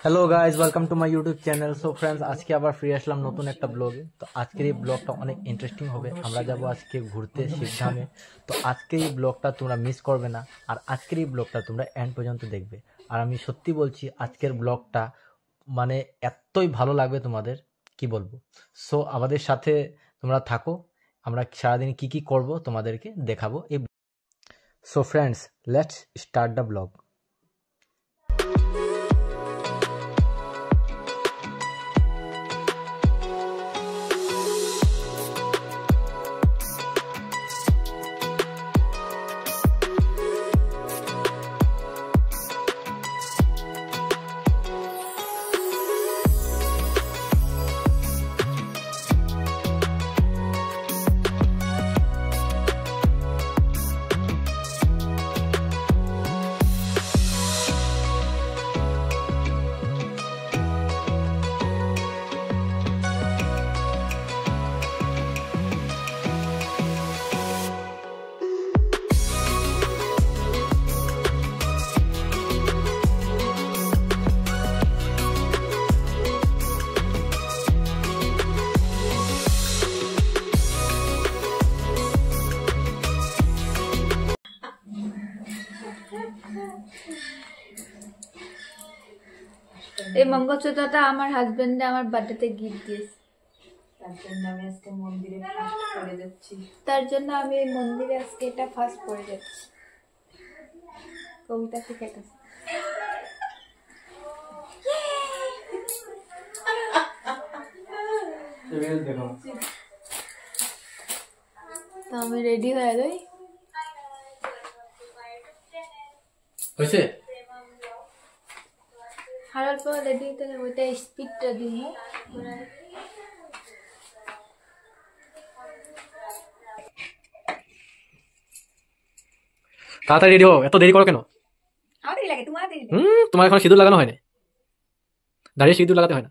Hello guys, welcome to my YouTube channel. So friends, আজকে আবার ফিরে আসলাম নতুন একটা ব্লগে। তো আজকের এই ব্লগটা অনেক ইন্টারেস্টিং হবে। আমরা যাব আজকে ঘুরতে শিবধামে। তো আজকের এই ব্লগটা তোমরা মিস করবে না, আর আজকের এই ব্লগটা তোমরা এন্ড পর্যন্ত দেখবে। আর আমি সত্যি বলছি, আজকের ব্লগটা মানে এতই ভালো লাগবে তোমাদের, কি বলবো। সো আমাদের সাথে তোমরা থাকো, আমরা সারাদিন কি কি করব তোমাদেরকে দেখাবো এই। So friends, let's start the blog. এই মঙ্গলসূত্রটা আমার হাজবেন্ডে আমার বার্থডেতে গিফট দিয়েছে। তার জন্য আমি আজকে মন্দিরে ফার্স্ট পড়ে যাচ্ছি। মন্দিরে আজকে এটা ফার্স্ট পড়ে যাচ্ছি। কবিতা শিখে গেছে। তো আমি রেডি হয়ে যাই। হয়েছে হারার পর রেডি হতে ওইটা স্পিডটা দিই। তাড়াতাড়ি রেডি হও, এত দেরি করো কেন? আমার দেরি লাগে, তোমার দেরি লাগে। তোমার এখন সিঁদুর লাগানো হয়নি, দাঁড়িয়ে সিঁদুর লাগাতে হয় না।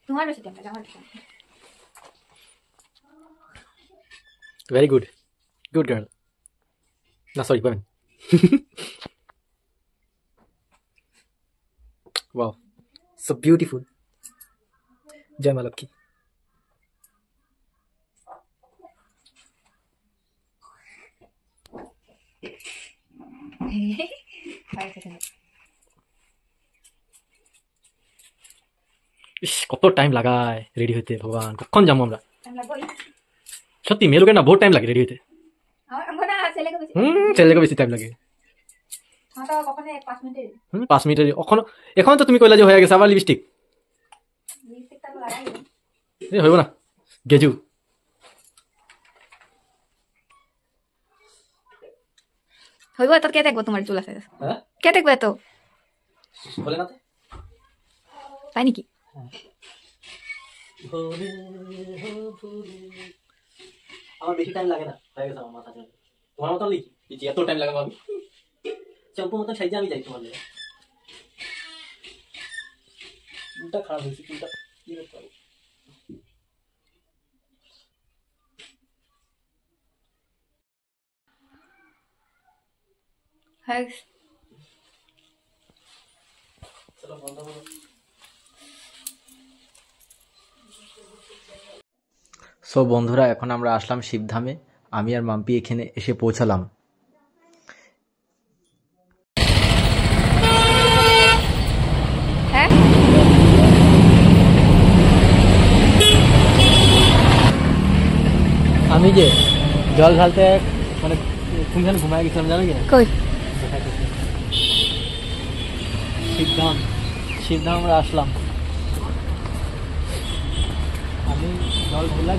তোমার বেশি টাইম লাগে, আমার বেশি। Very good, good girl. না sorry, women. Wow, so beautiful. জয় মা লক্ষ্মী। ইস, কত টাইম লাগায় রেডি হইতে, ভগবান কখন যাবো আমরা। সত্যি মেয়ে লোকের না বহুত টাইম লাগে রেডি হইতে। ছেলেকে বেশি টাইম লাগে। 5 মিনিটের এখন তো তুমি কইলা যে হয়ে গেছে, আবার লিপস্টিক হইব না, গেজু। হইব তো কে দেখবো তোমার চুল আছে? কে দেখবে তো বলে না তাই নাকি? আমার বেশি টাইম লাগে না, হয়ে গেছে আমার মাথা। তোমার মতন লিখি এত টাইম লাগাবো আমি? চম্পুর মতন সাইজে আমি যাই তোমার লেগে। চুলটা খারাপ হয়েছে, চুলটা কি করতে হবে? চলো বন্ধ করো। সো বন্ধুরা, এখন আমরা আসলাম শিবধামে। আমি আর মাম্পি এখানে এসে পৌঁছালাম। হ্যাঁ, আমি যে জল ঢালতে মানে কোনখানে ঘুমায় গেছিলাম জানো কি? কই শিবধাম, শিবধাম আমরা আসলাম। আমি জল ঢেলা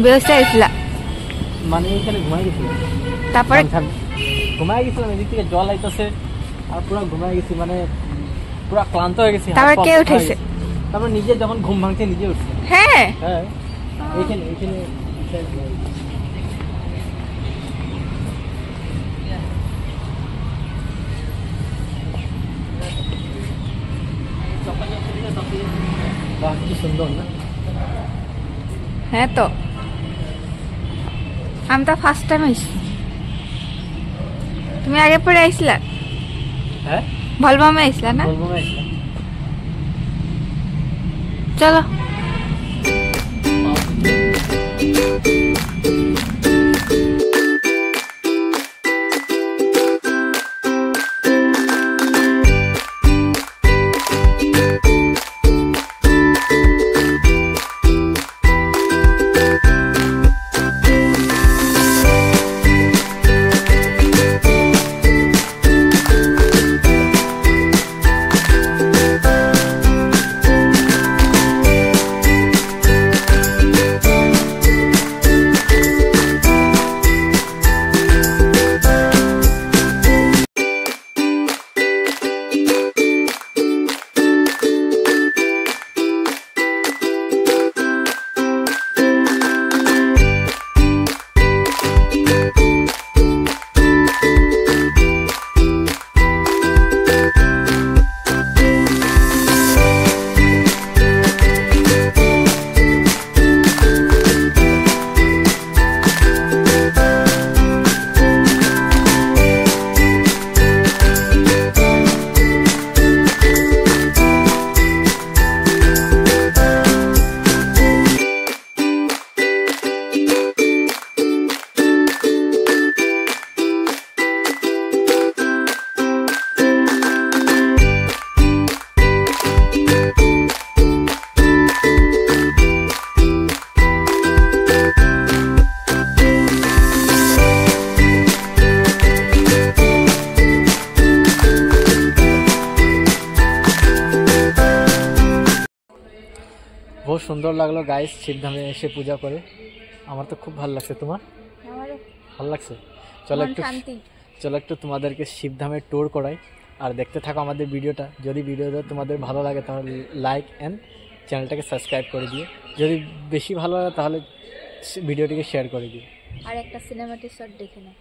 ব্যবস্থা হয়েছিল, মানে এখানে ঘুমাই গেছিলাম। তারপরে ঘুমাই গেছিলাম, এদিক থেকে জল আইতেছে আর পুরো ঘুমাই গেছি, মানে পুরো ক্লান্ত হয়ে গেছি। তারপর কে উঠেছে? তারপর নিজে যখন ঘুম ভাঙছে নিজে উঠছে। হ্যাঁ হ্যাঁ, এইখানে এইখানে বাহ, কি সুন্দর না? হ্যাঁ তো আমি তো ফার্স্ট টাইম আইছি। তুমি আগে পরে আইছিলা? হ্যাঁ ভলবমে আইছিলা না? বলবো না এটা। চলো। बहुत सुंदर লাগলো গাইস শিবধামে এসে পূজা করে। আমার তো খুব ভালো লাগছে। তোমার আমারও ভালো লাগছে? চলো একটু শান্তি। চলো একটু তোমাদেরকে শিবধামের ট্যুর করাই আর দেখতে থাকো আমাদের ভিডিওটা। যদি ভিডিওটা তোমাদের ভালো লাগে তাহলে লাইক এন্ড চ্যানেলটাকে সাবস্ক্রাইব করে দিও। যদি বেশি ভালো লাগে তাহলে ভিডিওটিকে শেয়ার করে দিও। আর একটা সিনেমাটিক শট দেখে নাও।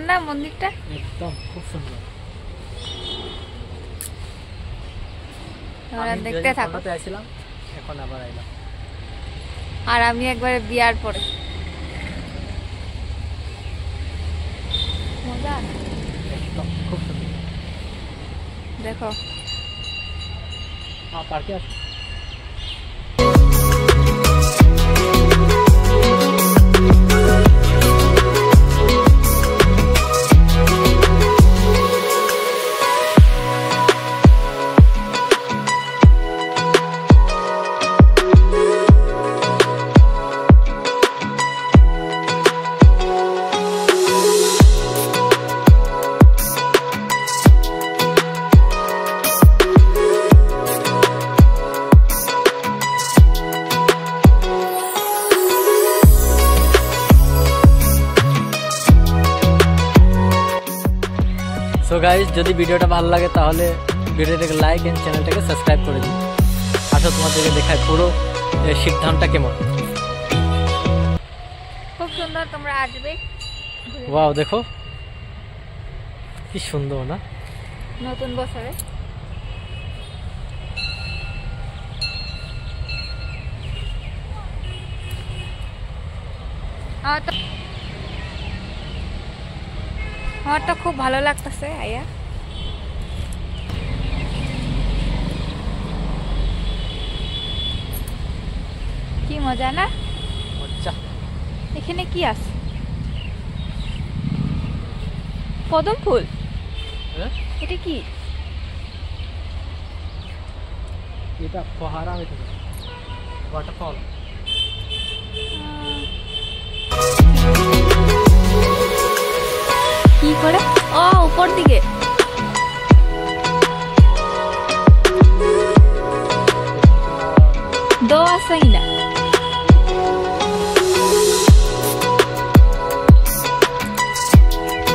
না মন্দিরটা একদম খুব সুন্দর। তোমরা দেখতে থাকো। আমি আসছিলাম এখন আবার আইলাম। আর আমি একবারে বিয়ার পরে মজা একদম খুব সুন্দর। দেখো পার্কে আছে। সো গাইস যদি ভিডিওটা ভালো লাগে তাহলে ভিডিওটাকে লাইক এন্ড চ্যানেলটাকে সাবস্ক্রাইব করে দিন। আসো তোমাদেরকে দেখায় পুরো শিবধামটা কেমন। খুব সুন্দর, তোমরা আসবে। ওয়াও দেখো কি সুন্দর না নতুন বছরে। আমার তো খুব ভালো লাগতেছে আয়া। কি মজা না? এখানে কি আছে? কদম ফুল। এটা কি? এটা ফোয়ারা হইতে পারে, ওয়াটারফল। কি করে? ও উপর দিকে। দো আসেই না।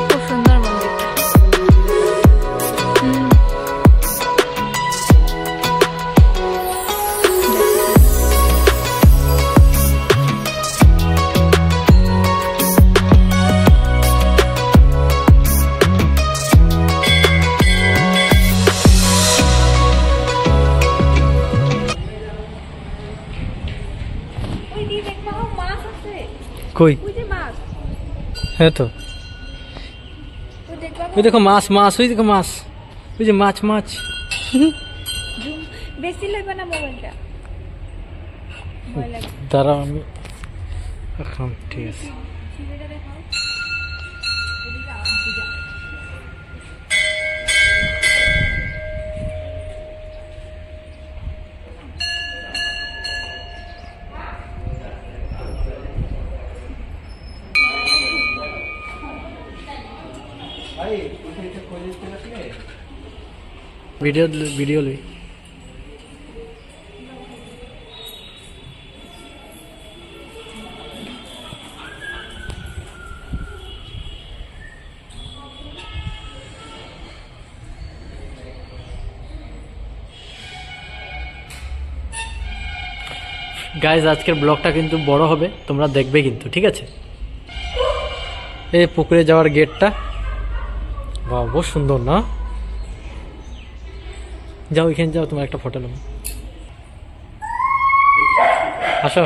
খুব সুন্দর মন্দিরটা। কই? হ্যাঁ তো ওই দেখো মাছ, মাছ, ওই দেখো মাছ, ওই যে মাছ, মাছ। বেশি লাগবে না মোবাইলটা। দাঁড়াও আমি এখন, ঠিক আছে। ভিডিও লই। গাইজ আজকের ব্লগটা কিন্তু বড় হবে, তোমরা দেখবে কিন্তু, ঠিক আছে। এই পুকুরে যাওয়ার গেটটা, বাহ বহুত সুন্দর না? যাও এখানে যাও, তোমার একটা ফটো নেব, আসো।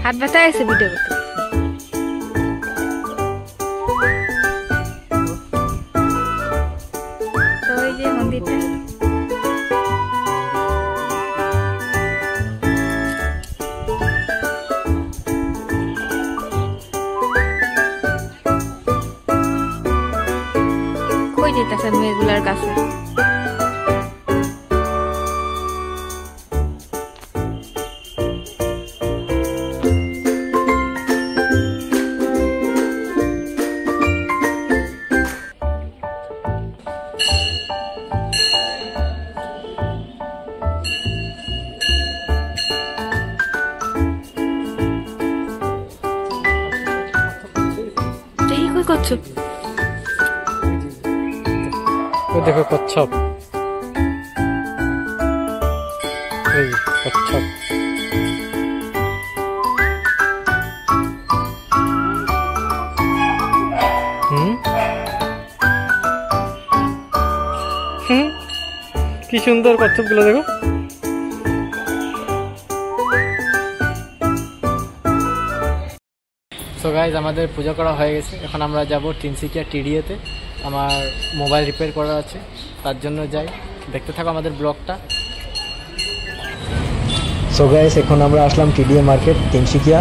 হাত ব্যথা গেছে ভিডিও করতে। তো ওই যে মন্দিরটা, কই যেতেছেন মেয়েগুলার কাছে? করছো? দেখো কচ্ছপ, কচ্ছপ। কি সুন্দর কচ্ছপ গুলো দেখো। সো গাইজ আমাদের পূজা করা হয়ে গেছে, এখন আমরা যাব তিনসুকিয়া টিডিএতে। আমার মোবাইল রিপেয়ার করা আছে, তার জন্য যাই, দেখতে থাকো আমাদের ব্লগটা। সো গাইজ এখন আমরা আসলাম TDA market Tinsukia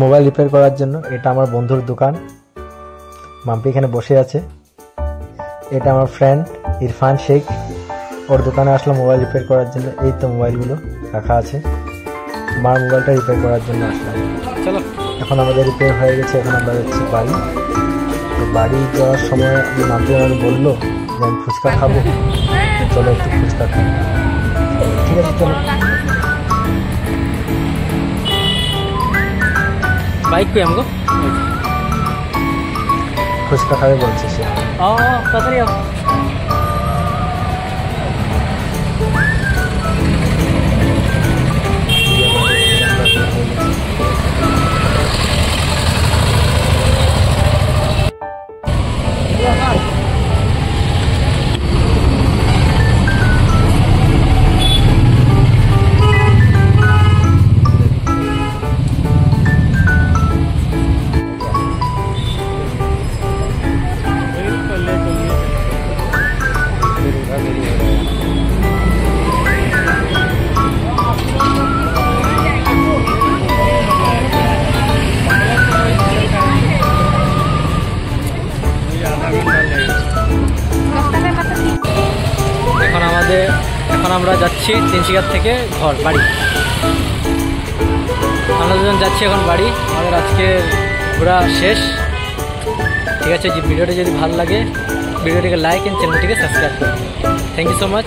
mobile repair করার জন্য। এটা আমার বন্ধুর দোকান, মাম্পি এখানে বসে আছে। এটা আমার ফ্রেন্ড ইরফান শেখ, ও ওর দোকানে আসলাম মোবাইল রিপেয়ার করার জন্য। এই তো মোবাইলগুলো রাখা আছে, মার মোবাইলটা রিপেয়ার করার জন্য আসলাম। চলো, এখন আমাদের রিপেয়ার হয়ে গেছে, এখন আমরা যাচ্ছি বাড়ি। তো বাড়ি যাওয়ার সময় আমি নামতে আমাকে বললো যে আমি ফুচকা খাবো, চলো একটু ফুচকা খাবো। ঠিক আছে চলো। বাইক কই আমগো? ফুচকা খাবে বলছে সে। তাড়াতাড়ি আও। এখন আমরা যাচ্ছি তিনশিকার থেকে বাড়ি। আমরা দুজন যাচ্ছি এখন বাড়ি। আমাদের আজকে ঘোরা শেষ। ঠিক আছে, ভিডিওটি যদি ভালো লাগে ভিডিওটিকে লাইক এন্ড চ্যানেলটিকে সাবস্ক্রাইব করুন। Thank you so much.